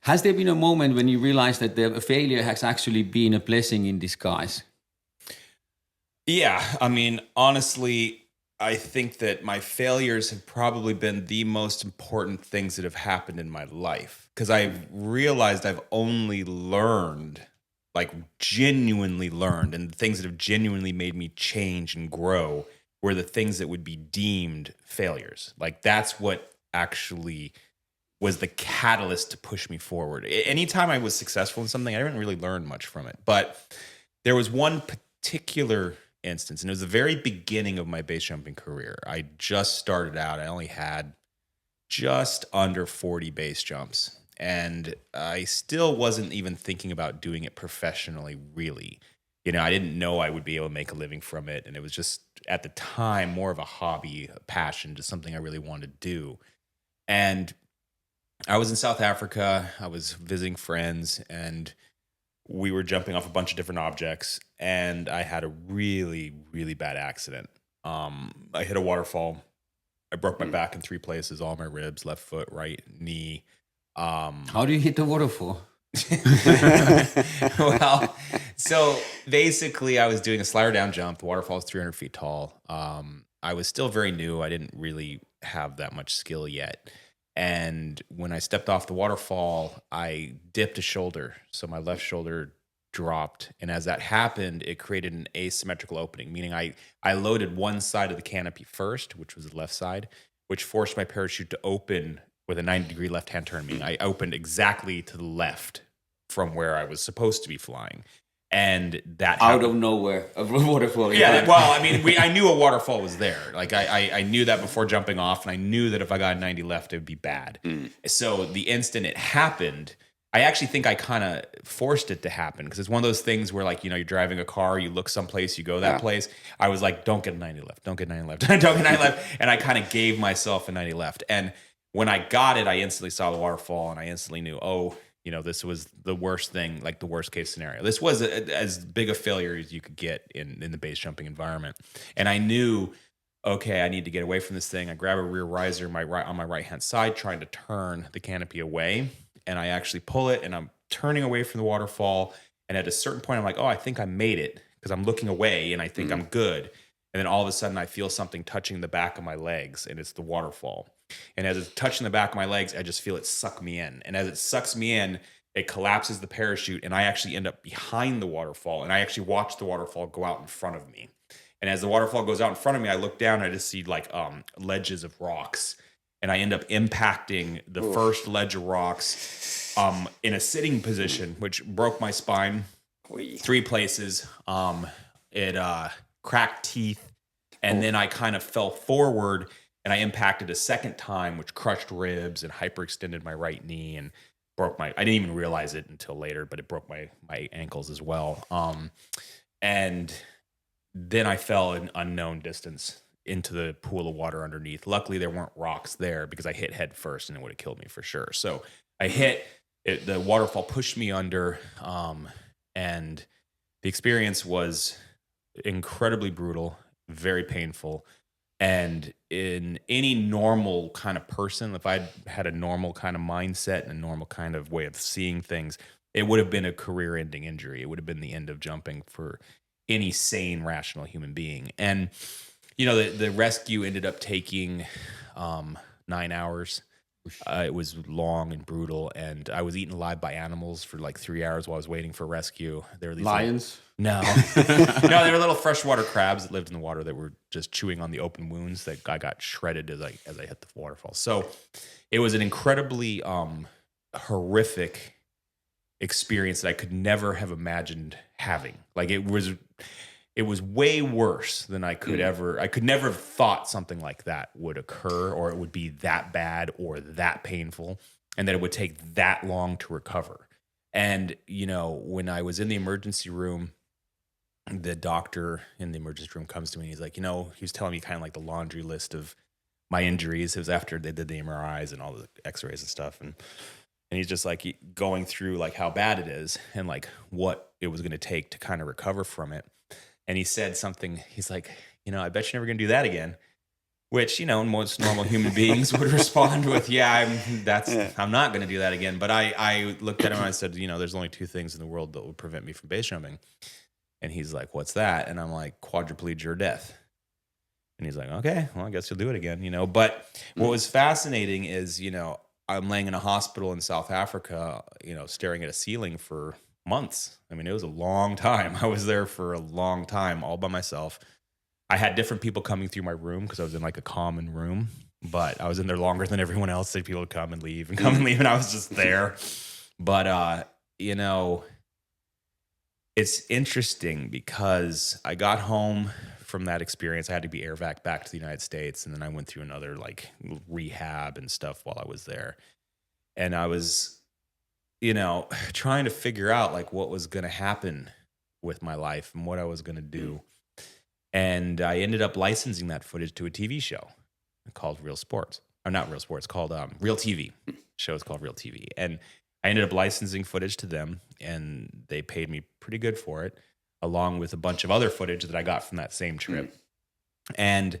Has there been a moment when you realized that the failure has actually been a blessing in disguise? Yeah, I mean, honestly, I think that my failures have probably been the most important things that have happened in my life because I've realized I've only learned, like genuinely learned, and the things that have genuinely made me change and grow were the things that would be deemed failures. Like that's what actually was the catalyst to push me forward. Anytime I was successful in something, I didn't really learn much from it. But there was one particular instance, and it was the very beginning of my base jumping career. I just started out. I only had just under 40 base jumps, and I still wasn't even thinking about doing it professionally, really. You know, I didn't know I would be able to make a living from it, and it was just, at the time, more of a hobby, a passion, just something I really wanted to do. And I was in South Africa. I was visiting friends, and we were jumping off a bunch of different objects, and I had a really, really bad accident. I hit a waterfall. I broke my back in 3 places, all my ribs, left foot, right knee. How do you hit the waterfall? Well, so basically, I was doing a slider down jump. The waterfall is 300 feet tall. I was still very new. I didn't really have that much skill yet. And when I stepped off the waterfall, I dipped a shoulder. So my left shoulder dropped. And as that happened, it created an asymmetrical opening, meaning I loaded one side of the canopy first, which was the left side, which forced my parachute to open with a 90-degree left-hand turn, meaning I opened exactly to the left from where I was supposed to be flying. And that out of nowhere, a waterfall. Yeah, well, I mean, I knew a waterfall was there. Like I knew that before jumping off, and I knew that if I got 90 left, it would be bad. So the instant it happened, I actually think I kind of forced it to happen because it's one of those things where, like, you know, you're driving a car, you look someplace, you go that place. I was like, don't get a 90 left, don't get 90 left, don't get 90 left, and I kind of gave myself a 90 left. And when I got it, I instantly saw the waterfall, and I instantly knew, oh, you know, this was the worst thing, like the worst case scenario. This was as big a failure as you could get in the base jumping environment. And I knew, okay, I need to get away from this thing. I grab a rear riser on my right-hand side, trying to turn the canopy away. And I actually pull it, and I'm turning away from the waterfall. And at a certain point, I'm like, oh, I think I made it, because I'm looking away, and I think I'm good. And then all of a sudden, I feel something touching the back of my legs, and it's the waterfall. And as it's touching the back of my legs, I just feel it suck me in. And as it sucks me in, it collapses the parachute, and I actually end up behind the waterfall. And I actually watch the waterfall go out in front of me. And as the waterfall goes out in front of me, I look down, and I just see like ledges of rocks. And I end up impacting the first ledge of rocks in a sitting position, which broke my spine 3 places. It cracked teeth. And then I kind of fell forward, and I impacted a second time, which crushed ribs and hyperextended my right knee and broke I didn't even realize it until later, but it broke my ankles as well. And then I fell an unknown distance into the pool of water underneath. Luckily, there weren't rocks there because I hit head first, and it would have killed me for sure. So I hit it, the waterfall pushed me under, and the experience was incredibly brutal, very painful. And in any normal kind of person, if I'd had a normal kind of mindset and a normal kind of way of seeing things, it would have been a career-ending injury. It would have been the end of jumping for any sane, rational human being. And, you know, the rescue ended up taking 9 hours. It was long and brutal, and I was eaten alive by animals for like 3 hours while I was waiting for rescue. There were these lions. No, they were little freshwater crabs that lived in the water that were just chewing on the open wounds that I got shredded as I hit the waterfall. So it was an incredibly horrific experience that I could never have imagined having. Like it was way worse than I could ever. I could never have thought something like that would occur, or it would be that bad or that painful, and that it would take that long to recover. And, you know, when I was in the emergency room, the doctor in the emergency room comes to me and he's like, you know, he was telling me kind of like the laundry list of my injuries. It was after they did the MRIs and all the x-rays and stuff. And he's just like going through like how bad it is and like what it was going to take to kind of recover from it. And he said something, he's like, you know, I bet you're never going to do that again. which, you know, most normal human beings would respond with, I'm not going to do that again. But I looked at him and I said, you know, there's only 2 things in the world that would prevent me from base jumping. And he's like, what's that? And I'm like, quadriplegia or death. And he's like, okay, well, I guess you'll do it again, you know. But what was fascinating is, you know, I'm laying in a hospital in South Africa, you know, staring at a ceiling for months. I mean, it was a long time. I was there for a long time all by myself. I had different people coming through my room because I was in like a common room, but I was in there longer than everyone else. So people would come and leave and come and leave, and I was just there. But, you know, it's interesting because I got home from that experience. I had to be air vac back to the United States. And then I went through another like rehab and stuff while I was there. And I was, you know, trying to figure out like what was going to happen with my life and what I was going to do. And I ended up licensing that footage to a TV show called Real Sports. Or not Real Sports, called Real TV. The show is called Real TV. And I ended up licensing footage to them, and they paid me pretty good for it, along with a bunch of other footage that I got from that same trip. And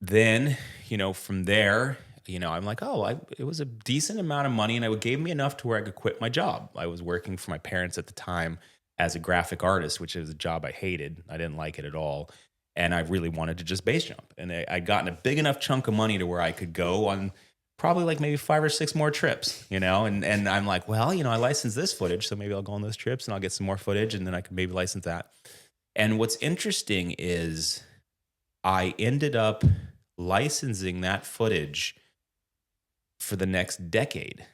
then, you know, from there, you know, I'm like, it was a decent amount of money, and it gave me enough to where I could quit my job. I was working for my parents at the time as a graphic artist, which is a job I hated. I didn't like it at all. And I really wanted to just base jump. And I'd gotten a big enough chunk of money to where I could go on probably like maybe 5 or 6 more trips, you know? And I'm like, well, you know, I licensed this footage, so maybe I'll go on those trips and I'll get some more footage, and then I could maybe license that. And what's interesting is I ended up licensing that footage for the next decade.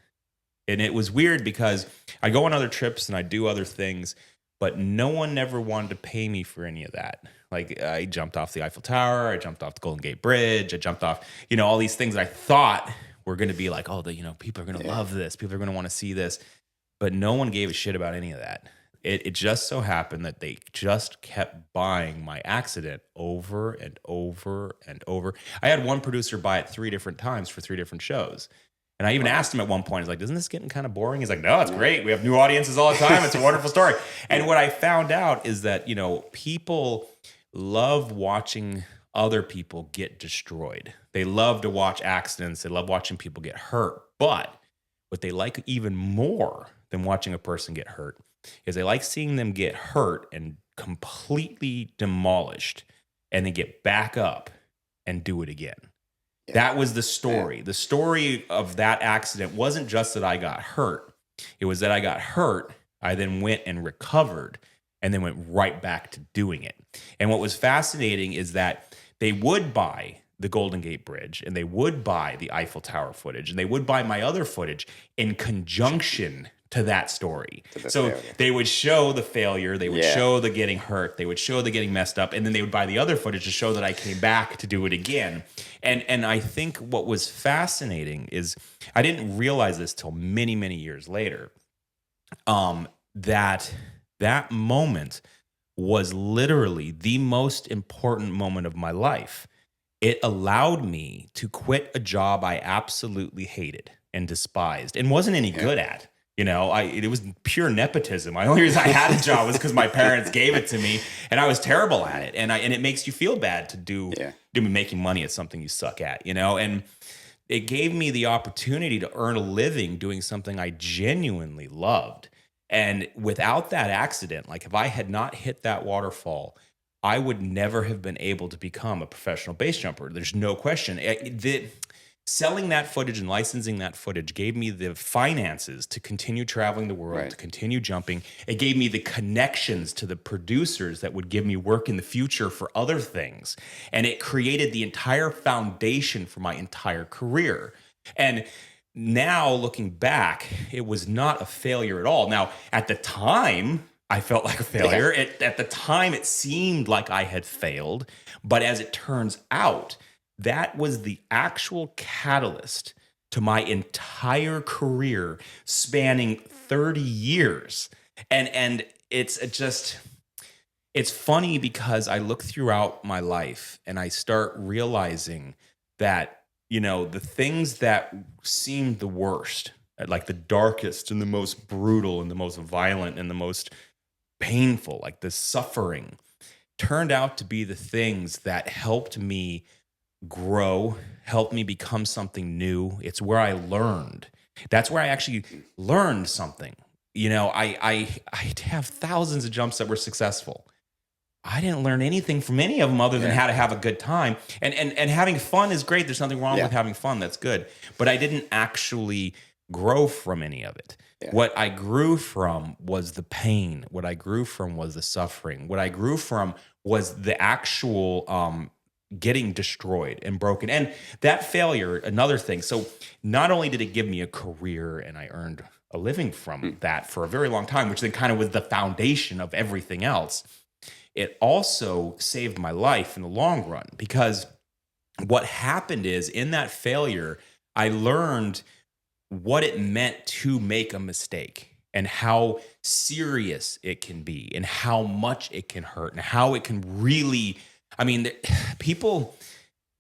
And it was weird because I go on other trips and I do other things, but no one ever wanted to pay me for any of that. Like I jumped off the Eiffel Tower, I jumped off the Golden Gate Bridge, I jumped off, you know, all these things that I thought were going to be like, you know, people are going to love this. People are going to want to see this. But no one gave a shit about any of that. It just so happened that they just kept buying my accident over and over and over. I had one producer buy it 3 different times for 3 different shows. And I even asked him at one point, he's like, isn't this getting kind of boring? He's like, no, it's great. We have new audiences all the time. It's a wonderful story. And what I found out is that, you know, people love watching other people get destroyed. They love to watch accidents. They love watching people get hurt. But what they like even more than watching a person get hurt is they like seeing them get hurt and completely demolished and then get back up and do it again. Yeah. That was the story. Yeah. The story of that accident wasn't just that I got hurt. It was that I got hurt. I then went and recovered and then went right back to doing it. And what was fascinating is that they would buy the Golden Gate Bridge and they would buy the Eiffel Tower footage and they would buy my other footage in conjunction to that story. So they would show the failure, they would show the getting hurt, they would show the getting messed up, and then they would buy the other footage to show that I came back to do it again. And I think what was fascinating is I didn't realize this till many, many years later, that moment was literally the most important moment of my life. It allowed me to quit a job I absolutely hated and despised and wasn't any good at. You know, it was pure nepotism. The only reason I had a job was because my parents gave it to me, and I was terrible at it. And it makes you feel bad to do making money at something you suck at, you know. And it gave me the opportunity to earn a living doing something I genuinely loved. And without that accident, like if I had not hit that waterfall, I would never have been able to become a professional base jumper. There's no question. Selling that footage and licensing that footage gave me the finances to continue traveling the world, to continue jumping. It gave me the connections to the producers that would give me work in the future for other things. And it created the entire foundation for my entire career. And now looking back, it was not a failure at all. Now, at the time, I felt like a failure. At the time, it seemed like I had failed. But as it turns out, that was the actual catalyst to my entire career spanning 30 years. And it's funny because I look throughout my life and I start realizing that, you know, the things that seemed the worst, like the darkest and the most brutal and the most violent and the most painful, like the suffering, turned out to be the things that helped me grow, helped me become something new. It's where I learned. That's where I actually learned something. You know, I have thousands of jumps that were successful. I didn't learn anything from any of them other than how to have a good time. And having fun is great. There's nothing wrong with having fun. That's good. But I didn't actually grow from any of it. Yeah. What I grew from was the pain. What I grew from was the suffering. What I grew from was the actual getting destroyed and broken. And that failure, another thing. So not only did it give me a career and I earned a living from that for a very long time, which then kind of was the foundation of everything else, it also saved my life in the long run, because what happened is in that failure, I learned what it meant to make a mistake and how serious it can be and how much it can hurt and how it can really, I mean, people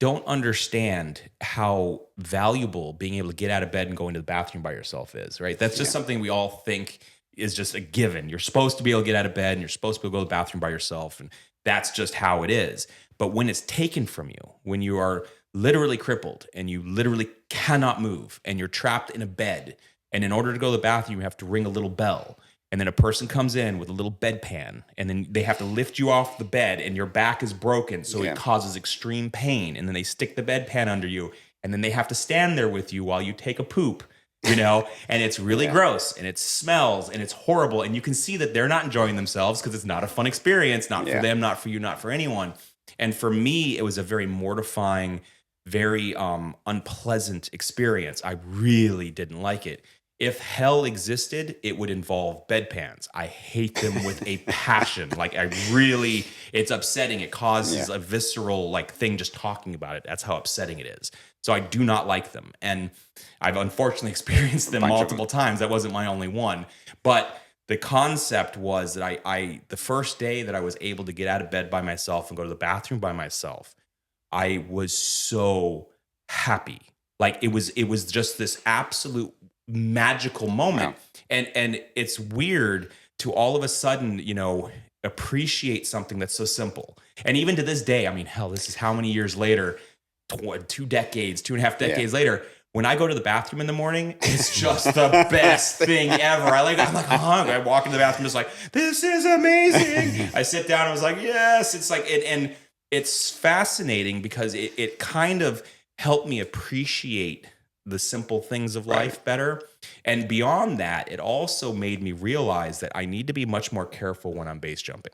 don't understand how valuable being able to get out of bed and go into the bathroom by yourself is, right? That's just something we all think is just a given. You're supposed to be able to get out of bed and you're supposed to be able to go to the bathroom by yourself. And that's just how it is. But when it's taken from you, when you are literally crippled and you literally cannot move and you're trapped in a bed, and in order to go to the bathroom, you have to ring a little bell. And then a person comes in with a little bedpan, and then they have to lift you off the bed and your back is broken. So it causes extreme pain. And then they stick the bedpan under you, and then they have to stand there with you while you take a poop, you know, and it's really gross and it smells and it's horrible. And you can see that they're not enjoying themselves because it's not a fun experience, not for them, not for you, not for anyone. And for me, it was a very mortifying, very unpleasant experience. I really didn't like it. If hell existed, it would involve bedpans. I hate them with a passion. Like it's upsetting. It causes a visceral thing just talking about it. That's how upsetting it is. So I do not like them. And I've unfortunately experienced them multiple times. That wasn't my only one. But the concept was that the first day that I was able to get out of bed by myself and go to the bathroom by myself, I was so happy. Like it was just this absolute magical moment. And it's weird to all of a sudden, you know, appreciate something that's so simple. And even to this day, I mean, hell, this is how many years later, 2.5 decades later, when I go to the bathroom in the morning, it's just the best thing ever. I'm like, I walk into the bathroom just like, this is amazing. I sit down and I was like, yes. It's like, and it's fascinating because it kind of helped me appreciate the simple things of life better. And beyond that, it also made me realize that I need to be much more careful when I'm base jumping.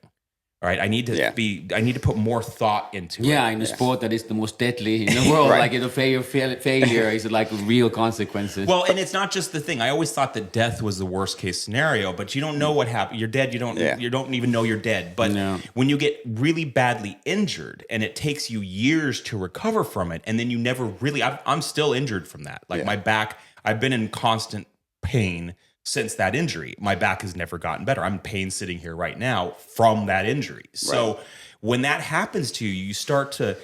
All right, I need to put more thought into it. Yeah, in a sport that is the most deadly in the world, like the failure is like real consequences. Well, and it's not just the thing. I always thought that death was the worst case scenario, but you don't know what happened. You're dead. You don't even know you're dead. But when you get really badly injured, and it takes you years to recover from it, and then you never really. I'm still injured from that. Like my back, I've been in constant pain since that injury. My back has never gotten better. I'm in pain sitting here right now from that injury. So when that happens to you, you start to,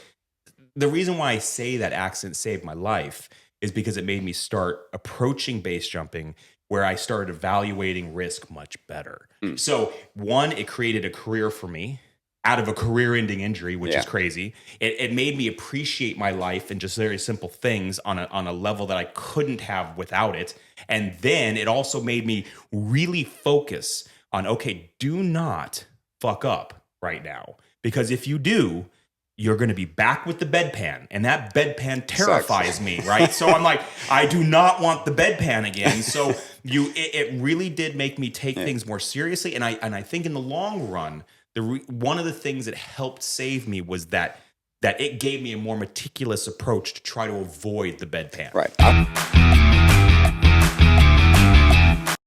the reason why I say that accident saved my life is because it made me start approaching base jumping where I started evaluating risk much better. So one, it created a career for me out of a career-ending injury, which is crazy. It made me appreciate my life and just very simple things on a level that I couldn't have without it. And then it also made me really focus on, okay, do not fuck up right now. Because if you do, you're going to be back with the bedpan. And that bedpan terrifies me, right? So I'm like, I do not want the bedpan again. So it really did make me take things more seriously. And I think in the long run, one of the things that helped save me was that it gave me a more meticulous approach to try to avoid the bedpan. Right.